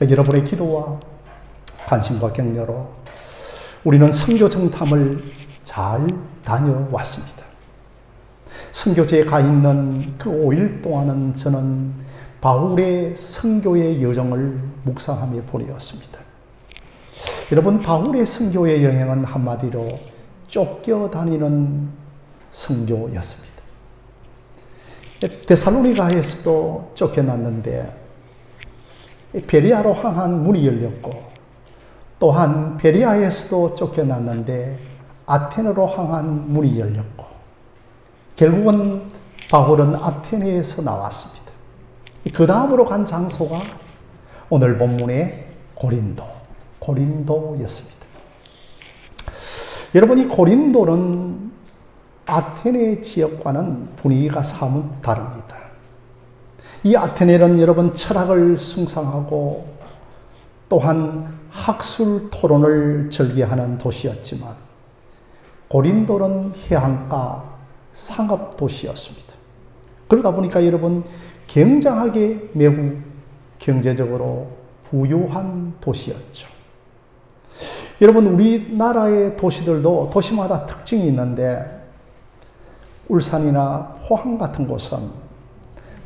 여러분의 기도와 관심과 격려로 우리는 선교 정탐을 잘 다녀왔습니다. 선교지에 가 있는 그 5일 동안은 저는 바울의 선교의 여정을 묵상하며 보내었습니다. 여러분, 바울의 선교의 여행은 한마디로 쫓겨다니는 선교였습니다. 데살로니가에서도 쫓겨났는데 베리아로 향한 문이 열렸고, 또한 베리아에서도 쫓겨났는데 아테네로 향한 문이 열렸고, 결국은 바울은 아테네에서 나왔습니다. 그 다음으로 간 장소가 오늘 본문의 고린도였습니다. 여러분, 이 고린도는 아테네 지역과는 분위기가 사뭇 다릅니다. 이 아테네는 여러분 철학을 숭상하고 또한 학술 토론을 절개하는 도시였지만, 고린도는 해안가 상업 도시였습니다. 그러다 보니까 여러분 굉장하게 매우 경제적으로 부유한 도시였죠. 여러분, 우리나라의 도시들도 도시마다 특징이 있는데, 울산이나 포항 같은 곳은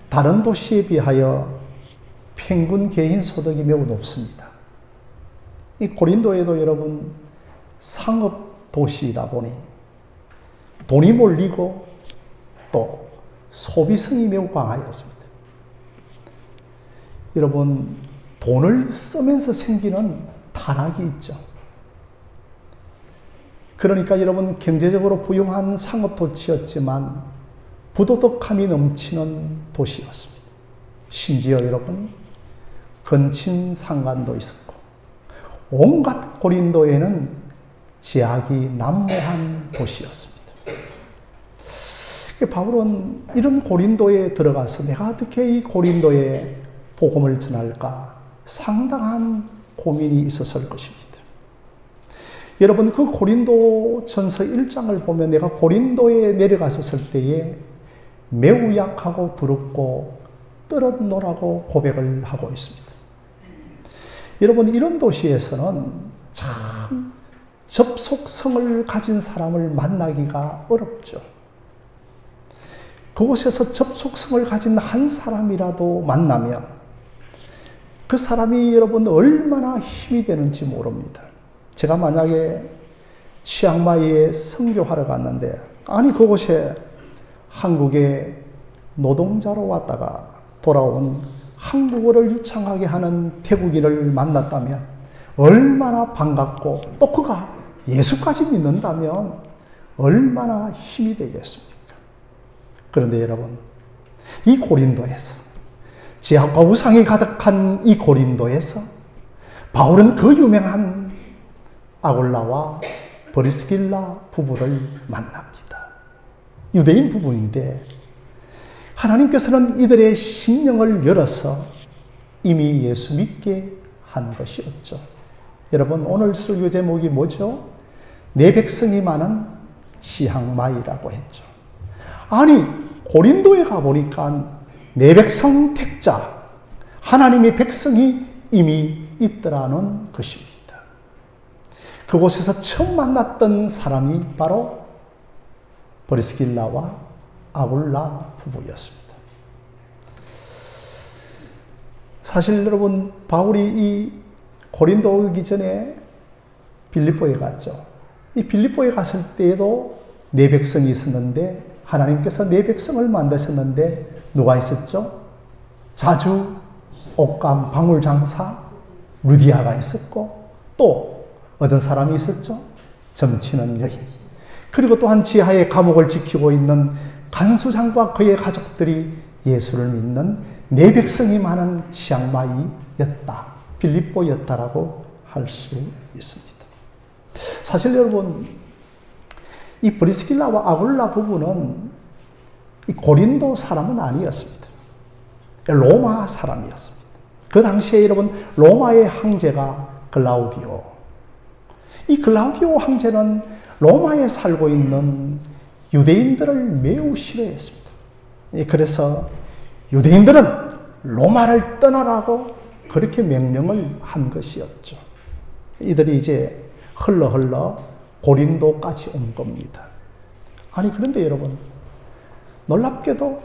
다른 도시에 비하여 평균 개인 소득이 매우 높습니다. 이 고린도에도 여러분 상업 도시이다 보니 돈이 몰리고 또 소비성이 매우 강하였습니다. 여러분, 돈을 쓰면서 생기는 타락이 있죠. 그러니까 여러분, 경제적으로 부유한 상업 도시였지만 부도덕함이 넘치는 도시였습니다. 심지어 여러분, 건친상간도 있었고, 온갖 고린도에는 제약이 난무한 도시였습니다. 바울은 이런 고린도에 들어가서 내가 어떻게 이 고린도에 복음을 전할까 상당한 고민이 있었을 것입니다. 여러분, 그 고린도 전서 1장을 보면 내가 고린도에 내려갔었을 때에 매우 약하고 더럽고 떨어노라고 고백을 하고 있습니다. 여러분, 이런 도시에서는 참 접속성을 가진 사람을 만나기가 어렵죠. 그곳에서 접속성을 가진 한 사람이라도 만나면 그 사람이 여러분 얼마나 힘이 되는지 모릅니다. 제가 만약에 치앙마이에 선교하러 갔는데, 아니 그곳에 한국의 노동자로 왔다가 돌아온 한국어를 유창하게 하는 태국인을 만났다면 얼마나 반갑고, 또 그가 예수까지 믿는다면 얼마나 힘이 되겠습니까? 그런데 여러분, 이 고린도에서, 제약과 우상이 가득한 이 고린도에서 바울은 그 유명한 아굴라와 브리스길라 부부를 만납니다. 유대인 부부인데 하나님께서는 이들의 심령을 열어서 이미 예수 믿게 한 것이었죠. 여러분, 오늘 설교 제목이 뭐죠? 내 백성이 많은 치앙마이라고 했죠. 아니, 고린도에 가보니까 내 백성 택자, 하나님의 백성이 이미 있더라는 것입니다. 그곳에서 처음 만났던 사람이 바로 브리스길라와 아굴라 부부였습니다. 사실 여러분, 바울이 이 고린도 오기 전에 빌립보에 갔죠. 이 빌립보에 갔을 때에도 네 백성이 있었는데, 하나님께서 네 백성을 만드셨는데 누가 있었죠? 자주 옷감 방울 장사 루디아가 있었고, 또 어떤 사람이 있었죠? 점치는 여인. 그리고 또한 지하의 감옥을 지키고 있는 간수장과 그의 가족들이 예수를 믿는 네 백성이 많은 치앙마이였다, 빌립보였다라고 할 수 있습니다. 사실 여러분, 이 브리스길라와 아굴라 부부는 이 고린도 사람은 아니었습니다. 로마 사람이었습니다. 그 당시에 여러분, 로마의 황제가 글라우디오. 이 글라우디오 황제는 로마에 살고 있는 유대인들을 매우 싫어했습니다. 그래서 유대인들은 로마를 떠나라고 그렇게 명령을 한 것이었죠. 이들이 이제 흘러 고린도까지 온 겁니다. 아니 그런데 여러분, 놀랍게도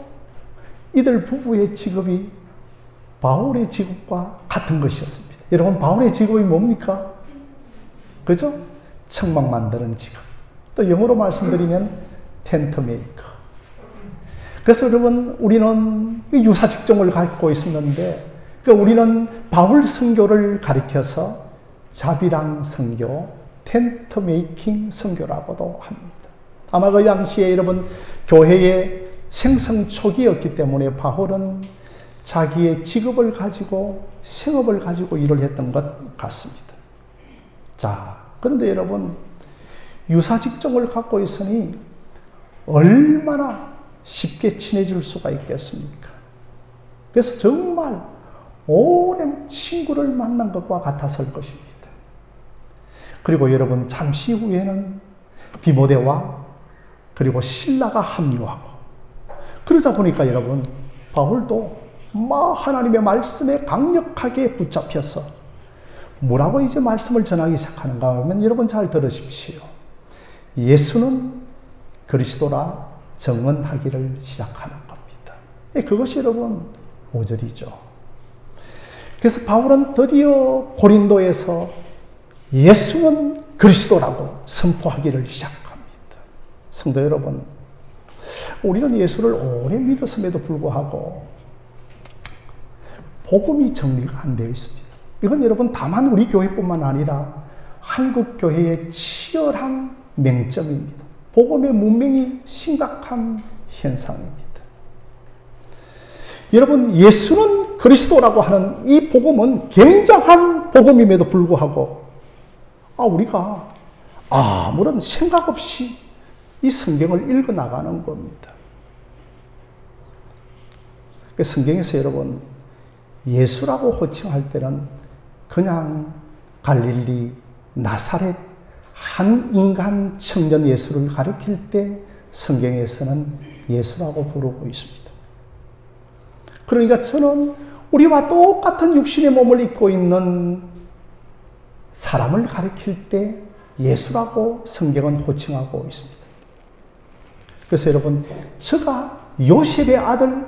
이들 부부의 직업이 바울의 직업과 같은 것이었습니다. 여러분, 바울의 직업이 뭡니까? 그죠? 청막 만드는 직업. 또 영어로 말씀드리면 텐트 메이커. 그래서 여러분, 우리는 유사 직종을 갖고 있었는데, 우리는 바울 선교를 가리켜서 자비랑 선교, 텐트 메이킹 선교라고도 합니다. 아마 그 당시에 여러분, 교회의 생성 초기였기 때문에 바울은 자기의 직업을 가지고 생업을 가지고 일을 했던 것 같습니다. 자, 그런데 여러분, 유사 직종을 갖고 있으니 얼마나 쉽게 친해질 수가 있겠습니까? 그래서 정말 오랜 친구를 만난 것과 같았을 것입니다. 그리고 여러분, 잠시 후에는 디모데와 그리고 실라가 합류하고, 그러자 보니까 여러분, 바울도 하나님의 말씀에 강력하게 붙잡혀서 뭐라고 이제 말씀을 전하기 시작하는가 하면, 여러분 잘 들으십시오. 예수는 그리스도라 증언하기를 시작하는 겁니다. 그것이 여러분 5절이죠. 그래서 바울은 드디어 고린도에서 예수는 그리스도라고 선포하기를 시작합니다. 성도 여러분, 우리는 예수를 오래 믿었음에도 불구하고 복음이 정리가 안 되어 있습니다. 이건 여러분 다만 우리 교회뿐만 아니라 한국 교회의 치열한 맹점입니다. 복음의 문맹이 심각한 현상입니다. 여러분, 예수는 그리스도라고 하는 이 복음은 굉장한 복음임에도 불구하고 우리가 아무런 생각 없이 이 성경을 읽어 나가는 겁니다. 성경에서 여러분, 예수라고 호칭할 때는 그냥 갈릴리 나사렛 한 인간 청년 예수를 가리킬 때 성경에서는 예수라고 부르고 있습니다. 그러니까 저는 우리와 똑같은 육신의 몸을 입고 있는 사람을 가리킬 때 예수라고 성경은 호칭하고 있습니다. 그래서 여러분, 저가 요셉의 아들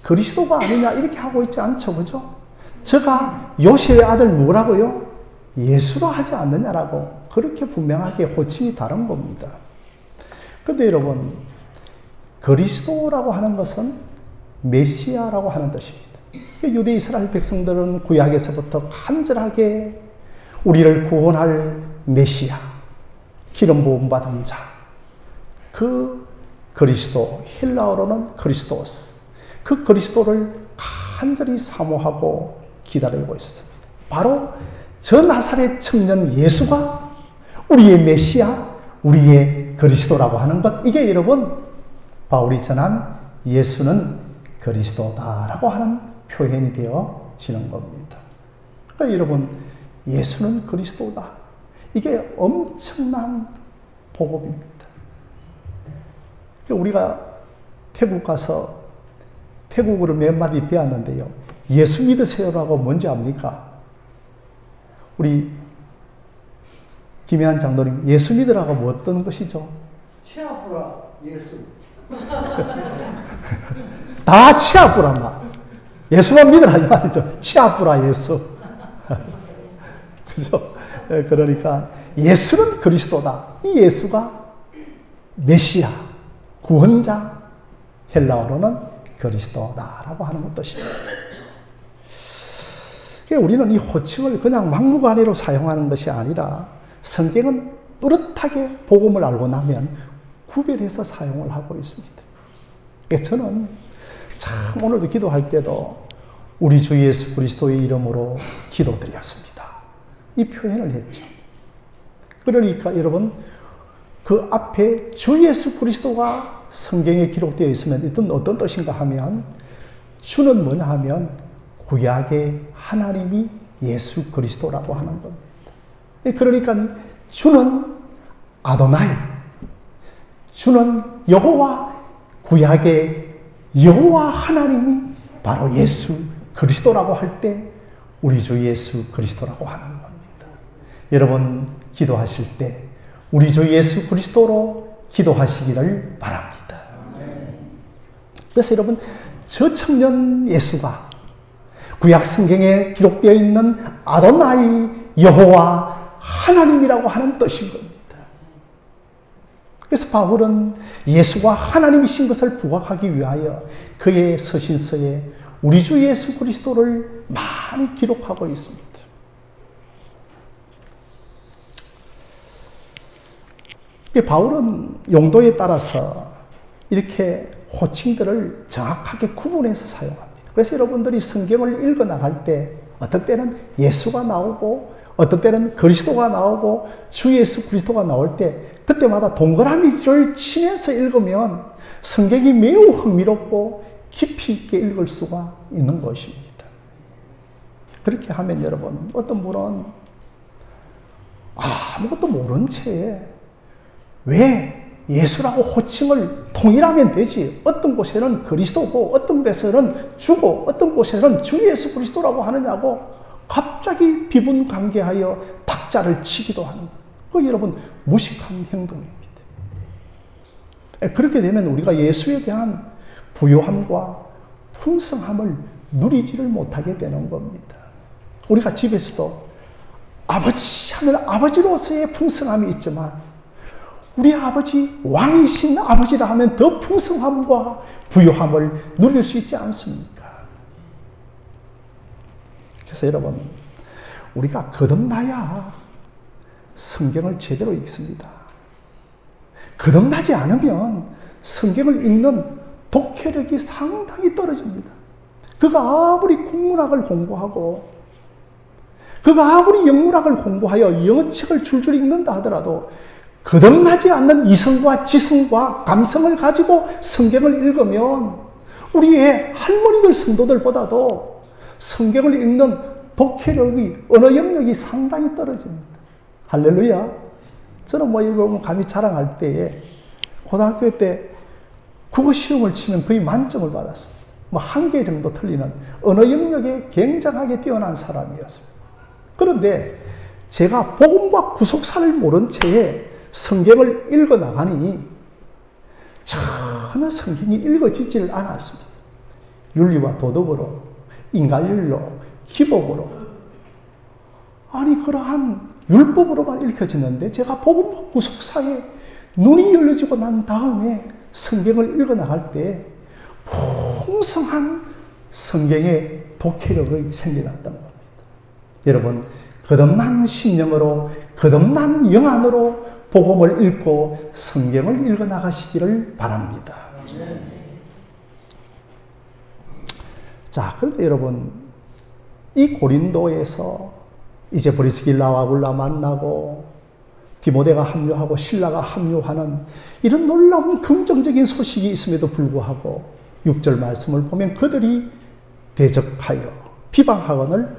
그리스도가 아니냐 이렇게 하고 있지 않죠, 그죠? 저가 요셉의 아들 누구라고요? 예수로 하지 않느냐라고 그렇게 분명하게 호칭이 다른 겁니다. 그런데 여러분, 그리스도라고 하는 것은 메시아라고 하는 뜻입니다. 유대 이스라엘 백성들은 구약에서부터 간절하게 우리를 구원할 메시아, 기름 부음 받은 자, 그 그리스도, 헬라어로는 크리스토스, 그 그리스도를 간절히 사모하고 기다리고 있었습니다. 바로 저 나사렛 청년 예수가 우리의 메시아, 우리의 그리스도라고 하는 것, 이게 여러분 바울이 전한 예수는 그리스도다라고 하는 표현이 되어지는 겁니다. 그러니까 여러분, 예수는 그리스도다, 이게 엄청난 복음입니다. 우리가 태국 가서 태국어를 몇 마디 배웠는데요, 예수 믿으세요라고 뭔지 압니까? 우리 김혜한 장로님, 예수 믿으라고 뭐 어떤 것이죠? 치아부라 예수. 다 치아부란 말. 예수만 믿으라 이 말이죠. 치아부라 예수. 그죠? 그러니까 예수는 그리스도다. 이 예수가 메시아, 구원자, 헬라어로는 그리스도다라고 하는 뜻입니다. 우리는 이 호칭을 그냥 막무가내로 사용하는 것이 아니라 성경은 뚜렷하게 복음을 알고 나면 구별해서 사용을 하고 있습니다. 저는 참 오늘도 기도할 때도 우리 주 예수 그리스도의 이름으로 기도드렸습니다. 이 표현을 했죠. 그러니까 여러분, 그 앞에 주 예수 그리스도가 성경에 기록되어 있으면 이건 어떤 뜻인가 하면, 주는 뭐냐 하면 구약의 하나님이 예수 그리스도라고 하는 겁니다. 그러니까 주는 아도나이, 주는 여호와, 구약의 여호와 하나님이 바로 예수 그리스도라고 할 때 우리 주 예수 그리스도라고 하는 겁니다. 여러분 기도하실 때 우리 주 예수 그리스도로 기도하시기를 바랍니다. 그래서 여러분 저 청년 예수가 구약 성경에 기록되어 있는 아도나이 여호와 하나님이라고 하는 뜻인 겁니다. 그래서 바울은 예수가 하나님이신 것을 부각하기 위하여 그의 서신서에 우리 주 예수 그리스도를 많이 기록하고 있습니다. 바울은 용도에 따라서 이렇게 호칭들을 정확하게 구분해서 사용합니다. 그래서 여러분들이 성경을 읽어 나갈 때 어떤 때는 예수가 나오고 어떤 때는 그리스도가 나오고 주 예수 그리스도가 나올 때 그때마다 동그라미를 치면서 읽으면 성경이 매우 흥미롭고 깊이 있게 읽을 수가 있는 것입니다. 그렇게 하면 여러분 어떤 분은 아무것도 모른 채에 왜 예수라고 호칭을 통일하면 되지 어떤 곳에는 그리스도고 어떤 곳에는 주고 어떤 곳에는 주 예수 그리스도라고 하느냐고 갑자기 비분관계하여 탁자를 치기도 하는 그 여러분 무식한 행동입니다. 그렇게 되면 우리가 예수에 대한 부요함과 풍성함을 누리지를 못하게 되는 겁니다. 우리가 집에서도 아버지 하면 아버지로서의 풍성함이 있지만 우리 아버지 왕이신 아버지라 하면 더 풍성함과 부요함을 누릴 수 있지 않습니까? 그래서 여러분 우리가 거듭나야 성경을 제대로 읽습니다. 거듭나지 않으면 성경을 읽는 독해력이 상당히 떨어집니다. 그가 아무리 국문학을 공부하고 그가 아무리 영문학을 공부하여 영어책을 줄줄 읽는다 하더라도 거듭나지 않는 이성과 지성과 감성을 가지고 성경을 읽으면 우리의 할머니들 성도들보다도 성경을 읽는 독해력이 언어 영역이 상당히 떨어집니다. 할렐루야. 저는 여러분 감히 자랑할 때에 고등학교 때 국어 시험을 치면 거의 만점을 받았습니다. 한 개 정도 틀리는 언어 영역에 굉장하게 뛰어난 사람이었습니다. 그런데 제가 복음과 구속사를 모른 채에 성경을 읽어 나가니 전혀 성경이 읽어지지를 않았습니다. 윤리와 도덕으로, 인간윤리로, 기복으로 아니 그러한 율법으로만 읽혀지는데 제가 복음과 구속사에 눈이 열려지고 난 다음에 성경을 읽어 나갈 때 풍성한 성경의 독해력이 생겨났던 겁니다. 여러분 거듭난 심령으로 거듭난 영안으로 복음을 읽고 성경을 읽어 나가시기를 바랍니다. 자, 그런데 여러분 이 고린도에서 이제 브리스길라와 아굴라 만나고 디모데가 합류하고 실라가 합류하는 이런 놀라운 긍정적인 소식이 있음에도 불구하고 6절 말씀을 보면 그들이 대적하여 비방하거늘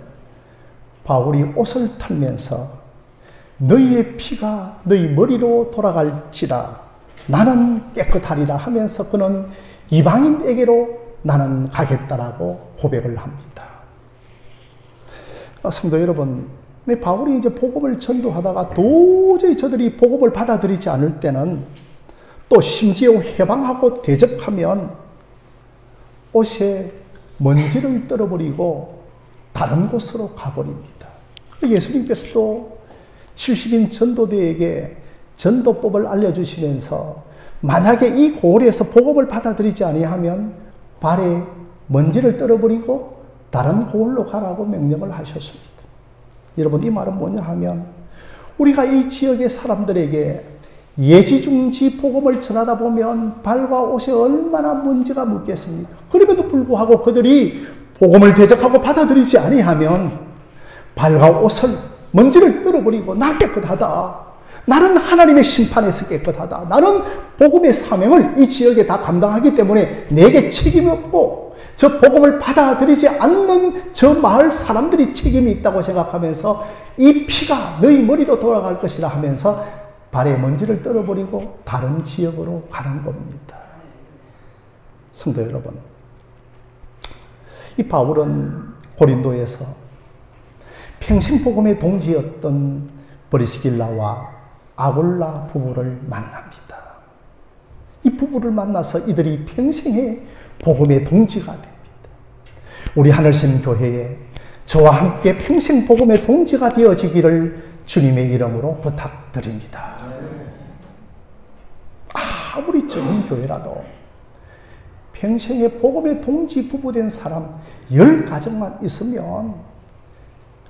바울이 옷을 털면서 너희의 피가 너희 머리로 돌아갈지라 나는 깨끗하리라 하면서 그는 이방인에게로 나는 가겠다라고 고백을 합니다. 성도 여러분, 바울이 이제 복음을 전도하다가 도저히 저들이 복음을 받아들이지 않을 때는 또 심지어 해방하고 대적하면 옷에 먼지를 떨어버리고 다른 곳으로 가버립니다. 예수님께서도 70인 전도대에게 전도법을 알려주시면서 만약에 이 고을에서 복음을 받아들이지 아니하면 발에 먼지를 떨어버리고 다른 고을로 가라고 명령을 하셨습니다. 여러분 이 말은 뭐냐 하면 우리가 이 지역의 사람들에게 예지중지 복음을 전하다 보면 발과 옷에 얼마나 먼지가 묻겠습니까? 그럼에도 불구하고 그들이 복음을 대적하고 받아들이지 아니하면 발과 옷을 먼지를 떨어버리고 나 깨끗하다. 나는 하나님의 심판에서 깨끗하다. 나는 복음의 사명을 이 지역에 다 감당하기 때문에 내게 책임이 없고 저 복음을 받아들이지 않는 저 마을 사람들이 책임이 있다고 생각하면서 이 피가 너희 머리로 돌아갈 것이라 하면서 발에 먼지를 떨어버리고 다른 지역으로 가는 겁니다. 성도 여러분, 이 바울은 고린도에서 평생 복음의 동지였던 브리스길라와 아굴라 부부를 만납니다. 이 부부를 만나서 이들이 평생의 복음의 동지가 됩니다. 우리 하늘샘 교회에 저와 함께 평생 복음의 동지가 되어지기를 주님의 이름으로 부탁드립니다. 아무리 적은 교회라도 평생의 복음의 동지 부부된 사람 10가정만 있으면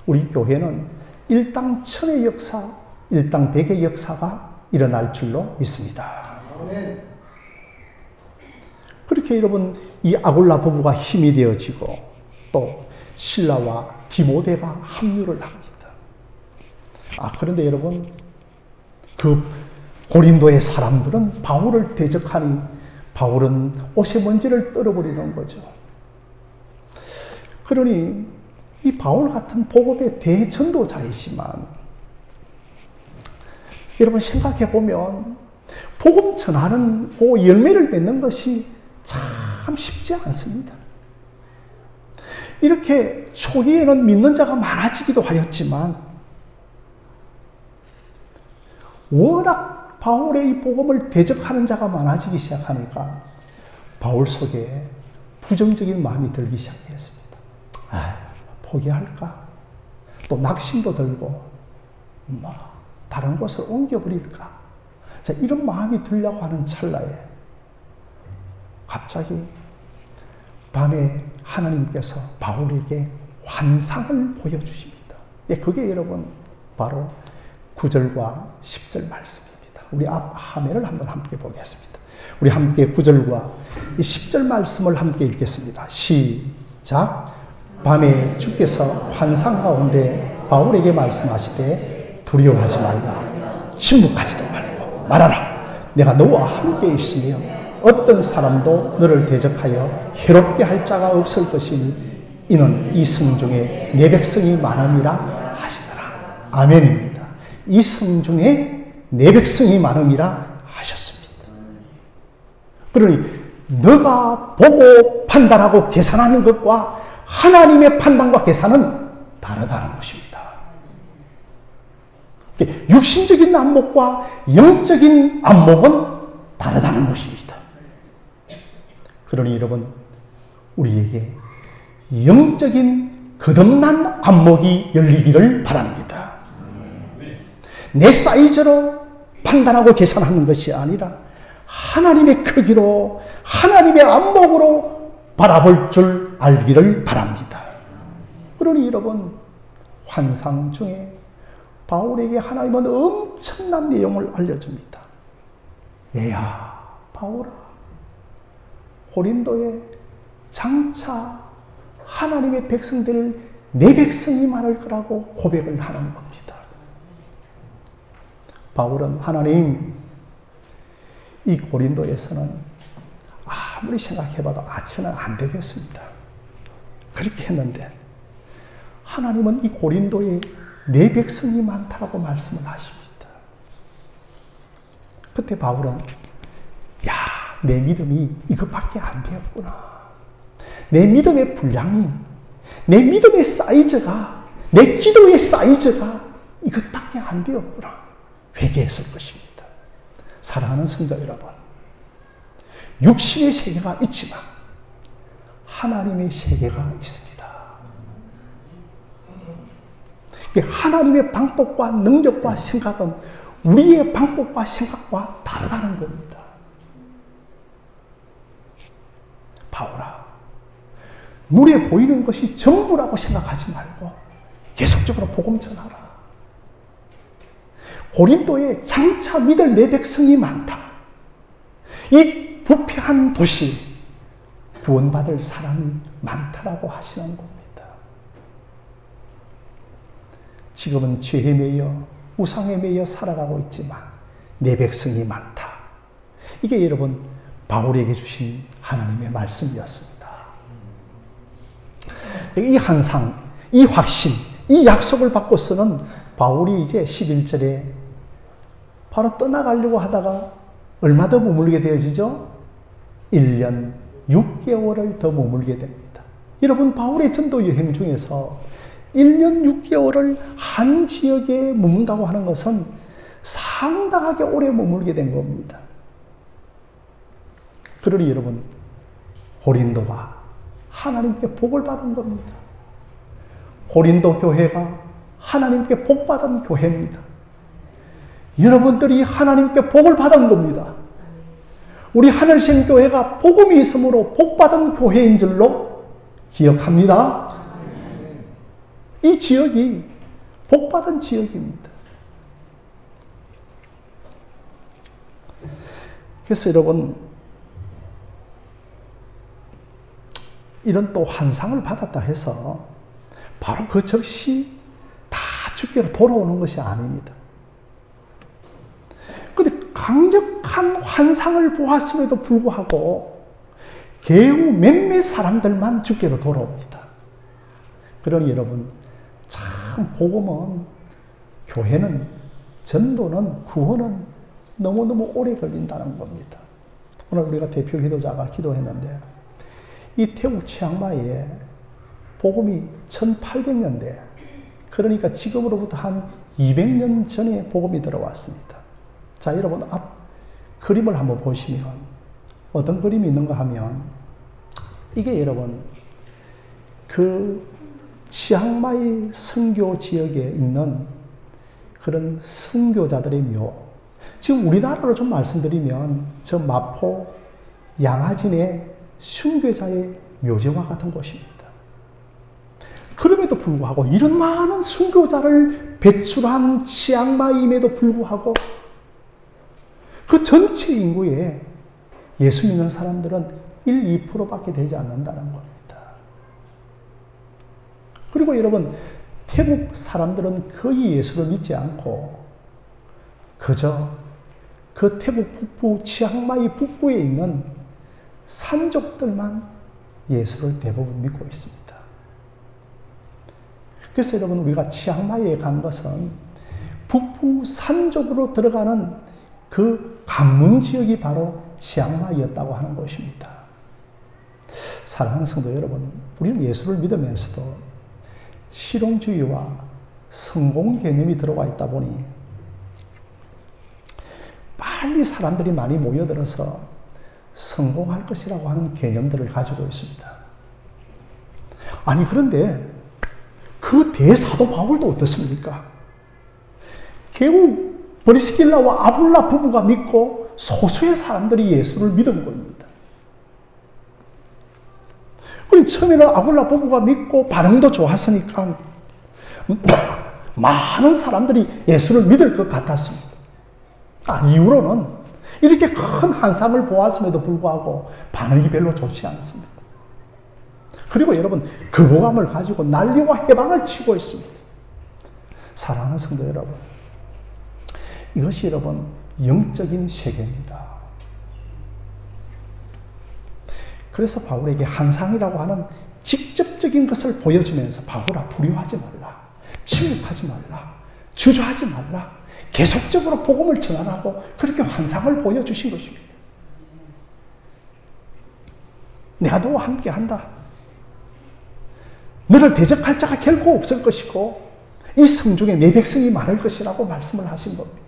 우리 교회는 일당 천의 역사, 일당 백의 역사가 일어날 줄로 믿습니다. 그렇게 여러분 이 아굴라 부부가 힘이 되어지고 또 실라와 디모데가 합류를 합니다. 그런데 여러분 그 고린도의 사람들은 바울을 대적하니 바울은 옷의 먼지를 떨어버리는 거죠. 그러니 이 바울 같은 복음의 대전도자이지만 여러분 생각해 보면 복음 전하는 그 열매를 맺는 것이 참 쉽지 않습니다. 이렇게 초기에는 믿는 자가 많아지기도 하였지만 워낙 바울의 이 복음을 대적하는 자가 많아지기 시작하니까 바울 속에 부정적인 마음이 들기 시작했습니다. 포기할까? 또 낙심도 들고 다른 곳을 옮겨버릴까? 자, 이런 마음이 들려고 하는 찰나에 갑자기 밤에 하나님께서 바울에게 환상을 보여주십니다. 그게 여러분 바로 9절과 10절 말씀입니다. 우리 앞 화면을 한번 함께 보겠습니다. 우리 함께 9절과 10절 말씀을 함께 읽겠습니다. 시작. 밤에 주께서 환상 가운데 바울에게 말씀하시되 두려워하지 말라. 침묵하지도 말고 말하라. 내가 너와 함께 있으며 어떤 사람도 너를 대적하여 해롭게 할 자가 없을 것이니 이는 이 성중에 내 백성이 많음이라 하시더라. 아멘입니다. 이 성중에 내 백성이 많음이라 하셨습니다. 그러니 너가 보고 판단하고 계산하는 것과 하나님의 판단과 계산은 다르다는 것입니다. 육신적인 안목과 영적인 안목은 다르다는 것입니다. 그러니 여러분 우리에게 영적인 거듭난 안목이 열리기를 바랍니다. 내 사이즈로 판단하고 계산하는 것이 아니라 하나님의 크기로 하나님의 안목으로 바라볼 줄 알기를 바랍니다. 그러니 여러분 환상 중에 바울에게 하나님은 엄청난 내용을 알려줍니다. 얘야 바울아, 고린도에 장차 하나님의 백성들 내 백성이 많을 거라고 고백을 하는 겁니다. 바울은 하나님, 이 고린도에서는 아무리 생각해봐도 저는 안 되겠습니다. 그렇게 했는데 하나님은 이 고린도에 내 백성이 많다라고 말씀을 하십니다. 그때 바울은 내 믿음이 이것밖에 안 되었구나. 내 믿음의 분량이, 내 믿음의 사이즈가, 내 기도의 사이즈가 이것밖에 안 되었구나. 회개했을 것입니다. 사랑하는 성도 여러분, 육신의 세계가 있지만 하나님의 세계가 있습니다. 하나님의 방법과 능력과 생각은 우리의 방법과 생각과 다르다는 겁니다. 바울아, 눈에 보이는 것이 전부라고 생각하지 말고 계속적으로 복음 전하라. 고린도에 장차 믿을 내 백성이 많다. 이 부패한 도시 구원받을 사람이 많다라고 하시는 겁니다. 지금은 죄에 매여 우상에 매여 살아가고 있지만 내 백성이 많다. 이게 여러분 바울에게 주신 하나님의 말씀이었습니다. 이 환상, 이 확신, 이 약속을 받고서는 바울이 이제 11절에 바로 떠나가려고 하다가 얼마 더 머물게 되어지죠? 1년 6개월을 더 머물게 됩니다. 여러분 바울의 전도 여행 중에서 1년 6개월을 한 지역에 머문다고 하는 것은 상당하게 오래 머물게 된 겁니다. 그러니 여러분, 고린도가 하나님께 복을 받은 겁니다. 고린도 교회가 하나님께 복 받은 교회입니다. 여러분들이 하나님께 복을 받은 겁니다. 우리 하늘신 교회가 복음이 있으므로 복 받은 교회인 줄로 기억합니다. 이 지역이 복 받은 지역입니다. 그래서 여러분, 이런 또 환상을 받았다 해서 바로 그 즉시 다 주께로 돌아오는 것이 아닙니다. 그런데 강력한 환상을 보았음에도 불구하고 겨우 몇몇 사람들만 주께로 돌아옵니다. 그러니 여러분, 참 복음은, 교회는, 전도는, 구원은 너무너무 오래 걸린다는 겁니다. 오늘 우리가 대표 기도자가 기도했는데 이 태국 치앙마이에 복음이 1800년대, 그러니까 지금으로부터 한 200년 전에 복음이 들어왔습니다. 자, 여러분 앞 그림을 한번 보시면 어떤 그림이 있는가 하면 이게 여러분 그 치앙마이 선교 지역에 있는 그런 선교자들의 묘. 지금 우리나라로 좀 말씀드리면 저 마포 양화진의 순교자의 묘지와 같은 곳입니다. 그럼에도 불구하고 이런 많은 순교자를 배출한 치앙마이임에도 불구하고 그 전체 인구에 예수 믿는 사람들은 1, 2%밖에 되지 않는다는 겁니다. 그리고 여러분, 태국 사람들은 거의 예수를 믿지 않고 그저 그 태국 북부 치앙마이 북부에 있는 산족들만 예수를 대부분 믿고 있습니다. 그래서 여러분, 우리가 치앙마이에 간 것은 북부 산족으로 들어가는 그 관문 지역이 바로 치앙마이였다고 하는 것입니다. 사랑하는 성도 여러분, 우리는 예수를 믿으면서도 실용주의와 성공 개념이 들어와 있다 보니 빨리 사람들이 많이 모여들어서 성공할 것이라고 하는 개념들을 가지고 있습니다. 아니, 그런데 그 대사도 바울도 어떻습니까? 겨우 브리스길라와 아굴라 부부가 믿고 소수의 사람들이 예수를 믿은 겁니다. 그리고 처음에는 아굴라 부부가 믿고 반응도 좋았으니까 많은 사람들이 예수를 믿을 것 같았습니다. 이후로는 이렇게 큰 환상을 보았음에도 불구하고 반응이 별로 좋지 않습니다. 그리고 여러분, 거부감을 가지고 난리와 해방을 치고 있습니다. 사랑하는 성도 여러분, 이것이 여러분 영적인 세계입니다. 그래서 바울에게 환상이라고 하는 직접적인 것을 보여주면서 바울아, 두려워하지 말라, 침묵하지 말라, 주저하지 말라, 계속적으로 복음을 전하라고 그렇게 환상을 보여주신 것입니다. 내가 너와 함께 한다. 너를 대적할 자가 결코 없을 것이고 이 성중에 내 백성이 많을 것이라고 말씀을 하신 겁니다.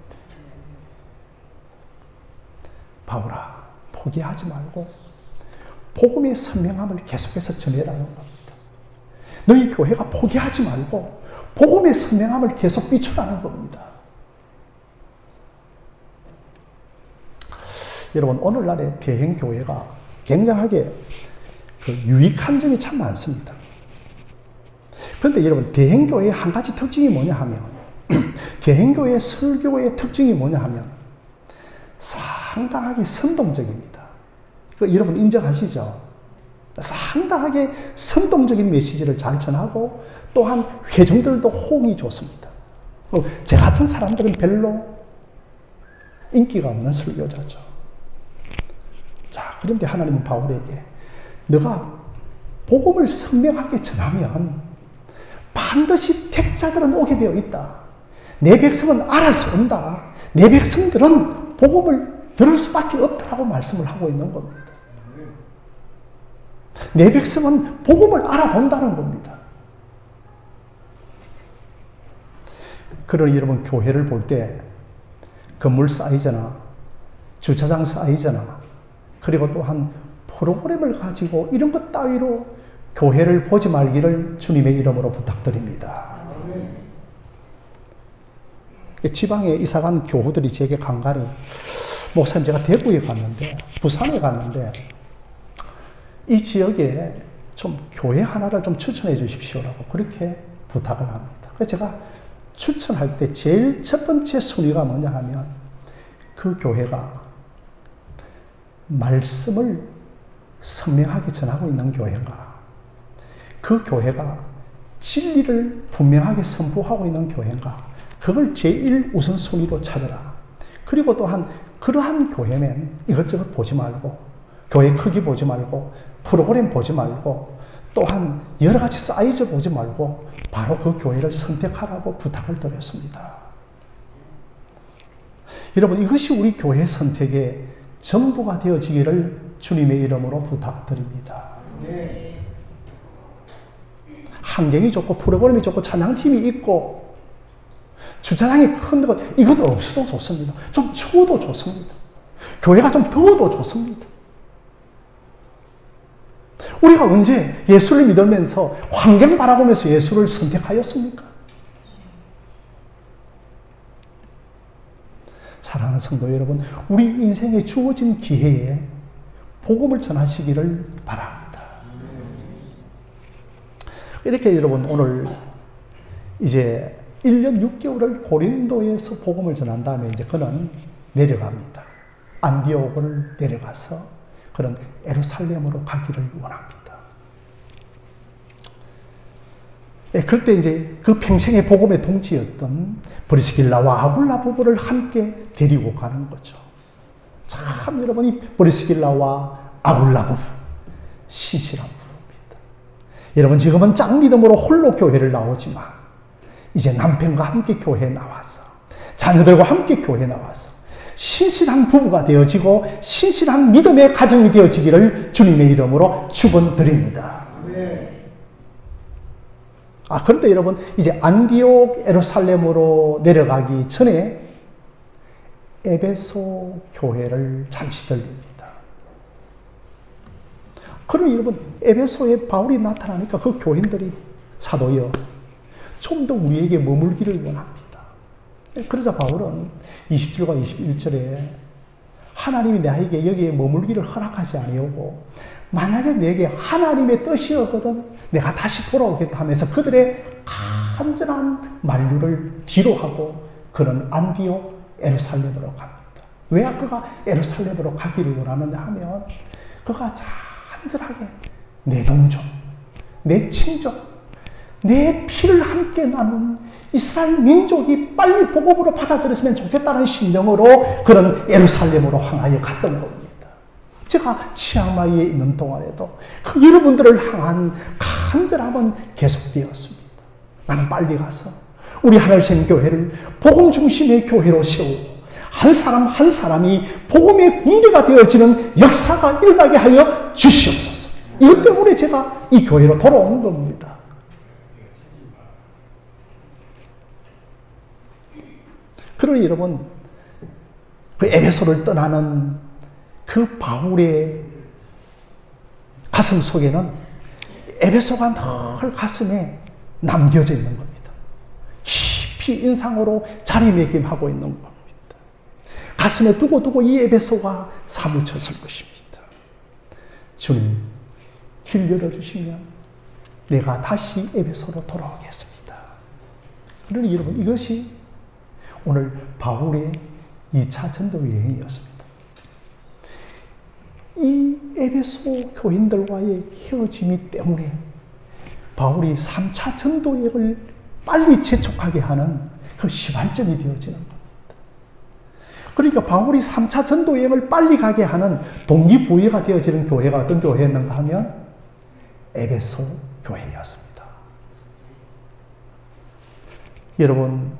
바울아, 포기하지 말고 복음의 선명함을 계속해서 전해라는 겁니다. 너희 교회가 포기하지 말고 복음의 선명함을 계속 비추라는 겁니다. 여러분, 오늘날의 대형교회가 굉장하게 유익한 점이 참 많습니다. 그런데 여러분, 대형교회의 한 가지 특징이 뭐냐 하면 대형교회의 설교의 특징이 뭐냐 하면 상당하게 선동적입니다. 여러분 인정하시죠? 상당하게 선동적인 메시지를 잘 전하고 또한 회중들도 호응이 좋습니다. 제 같은 사람들은 별로 인기가 없는 설교자죠. 자, 그런데 하나님은 바울에게 너가 복음을 선명하게 전하면 반드시 택자들은 오게 되어 있다. 내 백성은 알아서 온다. 내 백성들은 복음을 들을 수밖에 없다라고 말씀을 하고 있는 겁니다. 내 백성은 복음을 알아본다는 겁니다. 그러니 여러분 교회를 볼 때 건물 사이즈나 주차장 사이즈나 그리고 또한 프로그램을 가지고 이런 것 따위로 교회를 보지 말기를 주님의 이름으로 부탁드립니다. 지방에 이사간 교우들이 제게 간간히 목사님 제가 대구에 갔는데 부산에 갔는데 이 지역에 좀 교회 하나를 좀 추천해 주십시오라고 그렇게 부탁을 합니다. 그래서 제가 추천할 때 제일 첫 번째 순위가 뭐냐 하면 그 교회가 말씀을 선명하게 전하고 있는 교회인가, 그 교회가 진리를 분명하게 선포하고 있는 교회인가, 그걸 제일 우선순위로 찾아라. 그리고 또한 그러한 교회면 이것저것 보지 말고, 교회 크기 보지 말고, 프로그램 보지 말고, 또한 여러 가지 사이즈 보지 말고 바로 그 교회를 선택하라고 부탁을 드렸습니다. 여러분, 이것이 우리 교회 선택의 전부가 되어지기를 주님의 이름으로 부탁드립니다. 환경이 좋고 프로그램이 좋고 찬양팀이 있고 주차장이 큰 것 이것도 없어도 좋습니다. 좀 추워도 좋습니다. 교회가 좀 더워도 좋습니다. 우리가 언제 예수를 믿으면서 환경 바라보면서 예수를 선택하였습니까? 사랑하는 성도 여러분, 우리 인생에 주어진 기회에 복음을 전하시기를 바랍니다. 이렇게 여러분 오늘 이제 1년 6개월을 고린도에서 복음을 전한 다음에 이제 그는 내려갑니다. 안디옥을 내려가서 그는 예루살렘으로 가기를 원합니다. 그때 이제 그 평생의 복음의 동지였던 브리스길라와 아굴라 부부를 함께 데리고 가는 거죠. 참 여러분이 브리스길라와 아굴라 부부 신실한 부부입니다. 여러분 지금은 짱믿음으로 홀로 교회를 나오지만 이제 남편과 함께 교회에 나와서 자녀들과 함께 교회에 나와서 신실한 부부가 되어지고 신실한 믿음의 가정이 되어지기를 주님의 이름으로 축원드립니다. 그런데 여러분 이제 안디옥 예루살렘으로 내려가기 전에 에베소 교회를 잠시 들립니다. 그러면 여러분 에베소에 바울이 나타나니까 그 교인들이 사도여 좀 더 우리에게 머물기를 원합니다. 그러자 바울은 20절과 21절에 하나님이 나에게 여기에 머물기를 허락하지 아니하고 만약에 내게 하나님의 뜻이었거든 내가 다시 돌아오겠다 하면서 그들의 간절한 만류를 뒤로하고 그는 안디옥 예루살렘으로 갑니다. 왜 그가 예루살렘으로 가기를 원하느냐 하면 그가 간절하게 내 동족, 내 친족, 내 피를 함께 나눈 이스라엘 민족이 빨리 복음으로 받아들였으면 좋겠다는 심정으로 그런 예루살렘으로 향하여 갔던 겁니다. 제가 치앙마이에 있는 동안에도 그 여러분들을 향한 간절함은 계속되었습니다. 나는 빨리 가서 우리 하늘샘 교회를 복음 중심의 교회로 세우고 한 사람 한 사람이 복음의 군대가 되어지는 역사가 일어나게 하여 주시옵소서. 이것 때문에 제가 이 교회로 돌아온 겁니다. 그러니 여러분 그 에베소를 떠나는 그 바울의 가슴 속에는 에베소가 늘 가슴에 남겨져 있는 겁니다. 깊이 인상으로 자리매김하고 있는 겁니다. 가슴에 두고 이 에베소가 사무쳤을 것입니다. 주님 길 열어주시면 내가 다시 에베소로 돌아오겠습니다. 그러니 여러분 이것이 오늘 바울의 2차 전도 여행이었습니다. 이 에베소 교인들과의 헤어짐이 때문에 바울이 3차 전도 여행을 빨리 재촉하게 하는 그 시발점이 되어지는 겁니다. 그러니까 바울이 3차 전도 여행을 빨리 가게 하는 동기부여가 되어지는 교회가 어떤 교회였는가 하면 에베소 교회였습니다. 여러분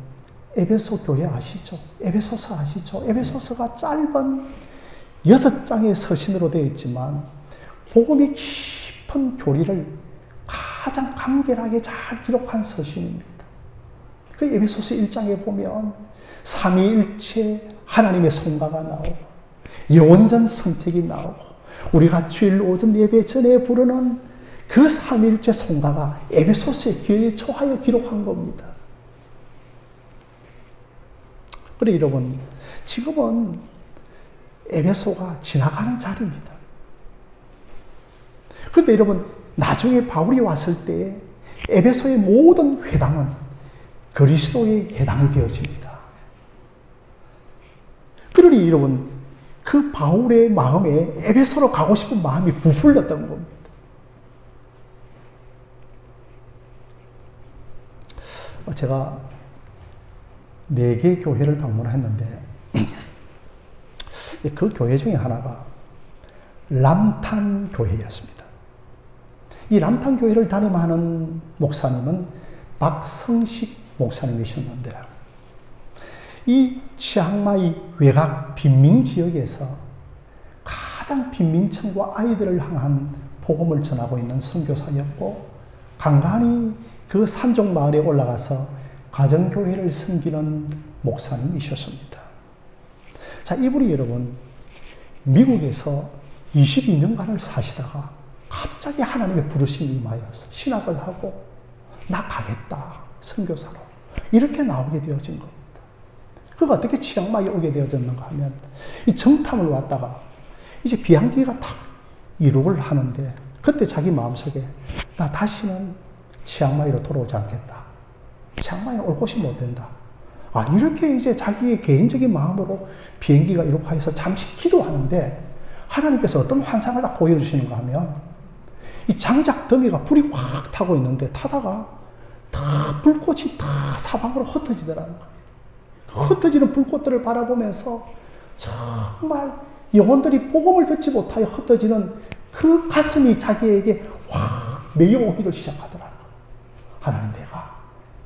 에베소 교회 아시죠? 에베소서 아시죠? 에베소서가 짧은 6장의 서신으로 되어 있지만 복음의 깊은 교리를 가장 간결하게 잘 기록한 서신입니다. 그 에베소서 1장에 보면 삼위일체 하나님의 성가가 나오고 영원전 선택이 나오고 우리가 주일 오전 예배 전에 부르는 그 삼위일체 성가가 에베소서의 교회에 초하여 기록한 겁니다. 그래 여러분, 지금은 에베소가 지나가는 자리입니다. 그런데 여러분, 나중에 바울이 왔을 때 에베소의 모든 회당은 그리스도의 회당이 되어집니다. 그러니 여러분, 그 바울의 마음에 에베소로 가고 싶은 마음이 부풀렸던 겁니다. 제가 4개 교회를 방문했는데 그 교회 중에 하나가 람탄 교회였습니다. 이 람탄 교회를 담임하는 목사님은 박성식 목사님이셨는데 이 치앙마이 외곽 빈민 지역에서 가장 빈민층과 아이들을 향한 복음을 전하고 있는 선교사였고 간간히 그 산종 마을에 올라가서 가정교회를 섬기는 목사님이셨습니다. 자, 이분이 여러분 미국에서 22년간을 사시다가 갑자기 하나님의 부르심이 임하여서 신학을 하고 나 가겠다 선교사로 이렇게 나오게 되어진 겁니다. 그가 어떻게 치앙마이에 오게 되어졌는가 하면 이 정탐을 왔다가 이제 비행기가 탁 이륙을 하는데 그때 자기 마음속에 나 다시는 치앙마이로 돌아오지 않겠다. 치앙마이에 올 곳이 못 된다. 아, 이렇게 이제 자기의 개인적인 마음으로 비행기가 이륙하여서 잠시 기도하는데 하나님께서 어떤 환상을 딱 보여주시는가 하면 이 장작 더미가 불이 확 타고 있는데 타다가 다 불꽃이 다 사방으로 흩어지더라는 겁니다. 흩어지는 불꽃들을 바라보면서 정말 영혼들이 복음을 듣지 못하여 흩어지는 그 가슴이 자기에게 확 메여오기를 시작하더라는 겁니다. 하나님, 내가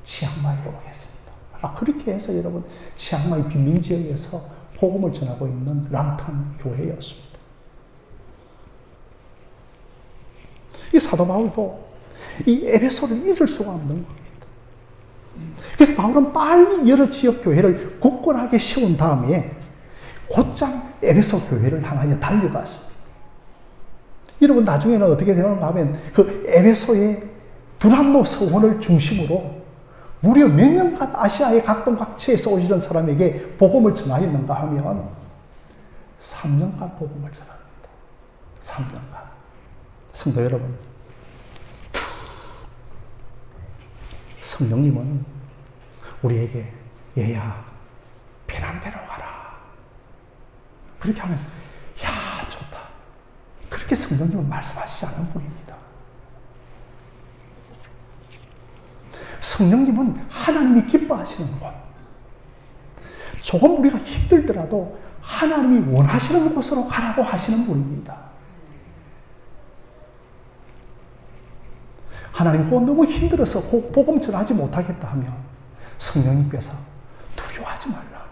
치앙마이로 오겠습니다. 아, 그렇게 해서 여러분 치앙마이 빈민지역에서 복음을 전하고 있는 람탄 교회였습니다. 이 사도 바울도 이 에베소를 잊을 수가 없는 겁니다. 그래서 바울은 빨리 여러 지역 교회를 굳건하게 세운 다음에 곧장 에베소 교회를 향하여 달려갔습니다. 여러분, 나중에는 어떻게 되는가 하면 그 에베소의 두란노 서원을 중심으로 무려 몇 년간 아시아의 각동 각지에서 오시는 사람에게 복음을 전하였는가 하면 3년간 복음을 전합니다. 3년간. 성도 여러분, 성령님은 우리에게 얘야 편한 대로 가라 그렇게 하면 야 좋다 그렇게 성령님은 말씀하시지 않는 분입니다. 성령님은 하나님이 기뻐하시는 곳, 조금 우리가 힘들더라도 하나님이 원하시는 곳으로 가라고 하시는 분입니다. 하나님, 그거 너무 힘들어서 복음 전하지 못하겠다 하면 성령님께서 두려워하지 말라.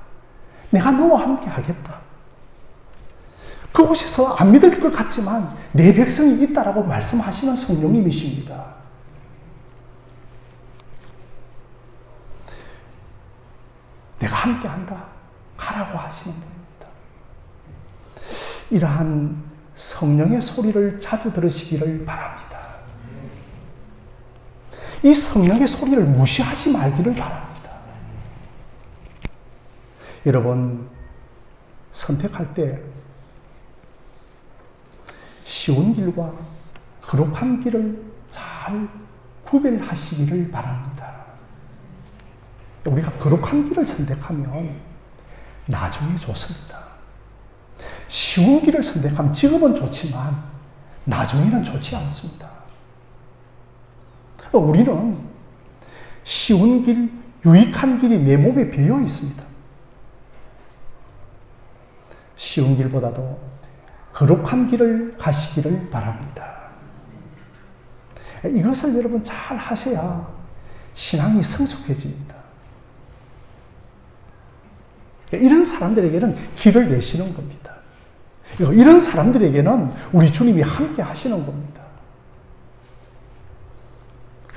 내가 너와 함께 하겠다. 그곳에서 안 믿을 것 같지만 내 백성이 있다라고 말씀하시는 성령님이십니다. 내가 함께 한다. 가라고 하시는 분입니다. 이러한 성령의 소리를 자주 들으시기를 바랍니다. 이 성령의 소리를 무시하지 말기를 바랍니다. 여러분, 선택할 때 쉬운 길과 거룩한 길을 잘 구별하시기를 바랍니다. 우리가 거룩한 길을 선택하면 나중에 좋습니다. 쉬운 길을 선택하면 지금은 좋지만 나중에는 좋지 않습니다. 우리는 쉬운 길, 유익한 길이 내 몸에 배어 있습니다. 쉬운 길보다도 거룩한 길을 가시기를 바랍니다. 이것을 여러분 잘 하셔야 신앙이 성숙해집니다. 이런 사람들에게는 길을 내시는 겁니다. 이런 사람들에게는 우리 주님이 함께 하시는 겁니다.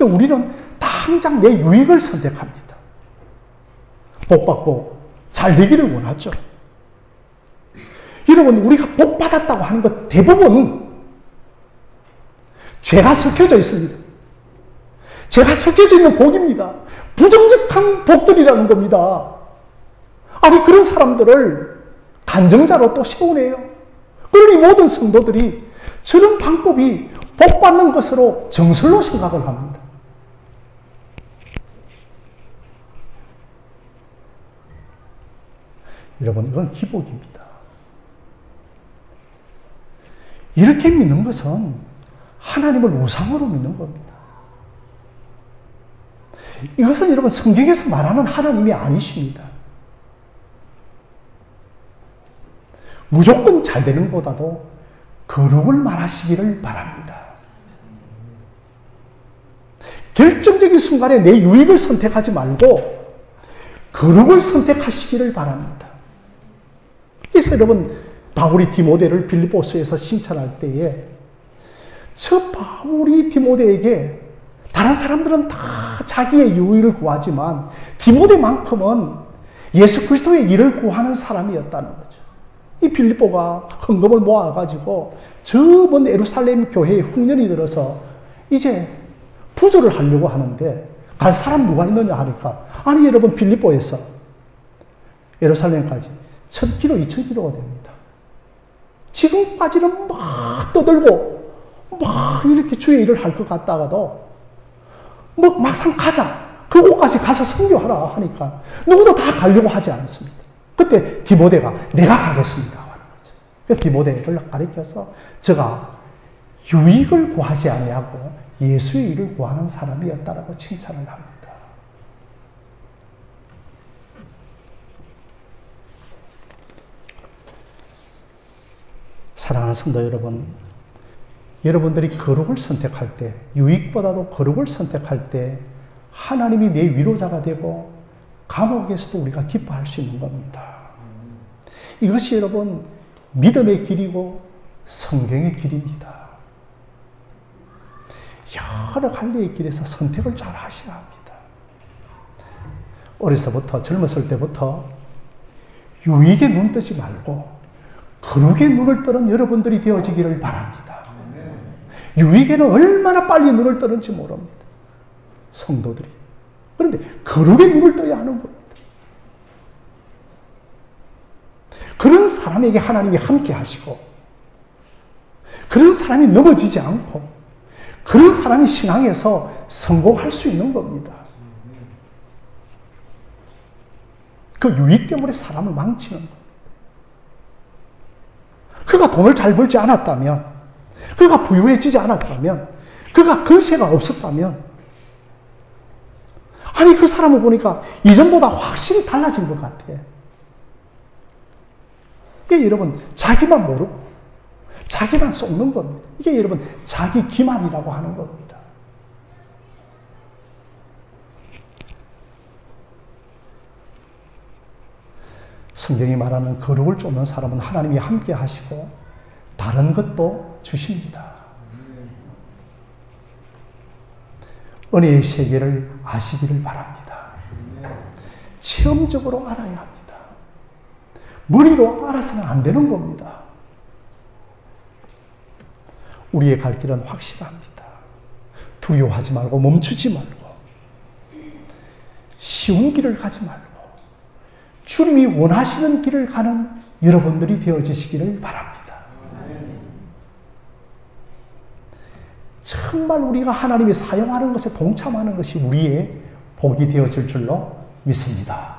우리는 당장 내 유익을 선택합니다. 복받고 잘 되기를 원하죠. 여러분, 우리가 복받았다고 하는 것 대부분 죄가 섞여져 있습니다. 죄가 섞여져 있는 복입니다. 부정직한 복들이라는 겁니다. 아니, 그런 사람들을 간증자로 또 세우네요. 그러니 모든 성도들이 저런 방법이 복받는 것으로 정설로 생각을 합니다. 여러분, 이건 기복입니다. 이렇게 믿는 것은 하나님을 우상으로 믿는 겁니다. 이것은 여러분 성경에서 말하는 하나님이 아니십니다. 무조건 잘 되는 것보다도 거룩을 말하시기를 바랍니다. 결정적인 순간에 내 유익을 선택하지 말고 거룩을 선택하시기를 바랍니다. 그래서 여러분, 바울이 디모데를 빌립보서에서 칭찬할 때에 저 바울이 디모데에게, 다른 사람들은 다 자기의 유익을 구하지만 디모데만큼은 예수 그리스도의 일을 구하는 사람이었다는 거죠. 이 빌립보가 헌금을 모아가지고 저 먼 예루살렘 교회에 흉년이 들어서 이제 부조를 하려고 하는데 갈 사람 누가 있느냐 하니까, 아니 여러분, 빌립보에서 예루살렘까지 1000km, 2000km가 됩니다. 지금까지는 막 떠들고 막 이렇게 주의 일을 할 것 같다가도 뭐 막상 가자, 그곳까지 가서 선교하라 하니까 누구도 다 가려고 하지 않습니다. 그때 디모데가 내가 가겠습니다 하는 거죠. 그래서 디모데를 가리켜서 저가 유익을 구하지 아니하고 예수의 일을 구하는 사람이었다라고 칭찬을 합니다. 사랑하는 성도 여러분, 여러분들이 거룩을 선택할 때, 유익보다도 거룩을 선택할 때 하나님이 내 위로자가 되고 감옥에서도 우리가 기뻐할 수 있는 겁니다. 이것이 여러분 믿음의 길이고 성경의 길입니다. 여러 갈래의 길에서 선택을 잘 하셔야 합니다. 어려서부터, 젊었을 때부터 유익에 눈 뜨지 말고 거룩에 눈을 뜨는 여러분들이 되어지기를 바랍니다. 유익에는 얼마나 빨리 눈을 뜨는지 모릅니다. 성도들이. 그런데 거룩에 눈을 떠야 하는 겁니다. 그런 사람에게 하나님이 함께 하시고, 그런 사람이 넘어지지 않고, 그런 사람이 신앙에서 성공할 수 있는 겁니다. 그 유익 때문에 사람을 망치는 겁니다. 그가 돈을 잘 벌지 않았다면, 그가 부유해지지 않았다면, 그가 근세가 없었다면, 아니 그 사람을 보니까 이전보다 확실히 달라진 것 같아. 이게 여러분 자기만 모르고 자기만 쏟는 겁니다. 이게 여러분 자기 기만이라고 하는 겁니다. 성경이 말하는 거룩을 쫓는 사람은 하나님이 함께 하시고 다른 것도 주십니다. 은혜의 세계를 아시기를 바랍니다. 체험적으로 알아야 합니다. 머리로 알아서는 안 되는 겁니다. 우리의 갈 길은 확실합니다. 두려워하지 말고 멈추지 말고 쉬운 길을 가지 말고 주님이 원하시는 길을 가는 여러분들이 되어지시기를 바랍니다. 정말 우리가 하나님이 사용하는 것에 동참하는 것이 우리의 복이 되어질 줄로 믿습니다.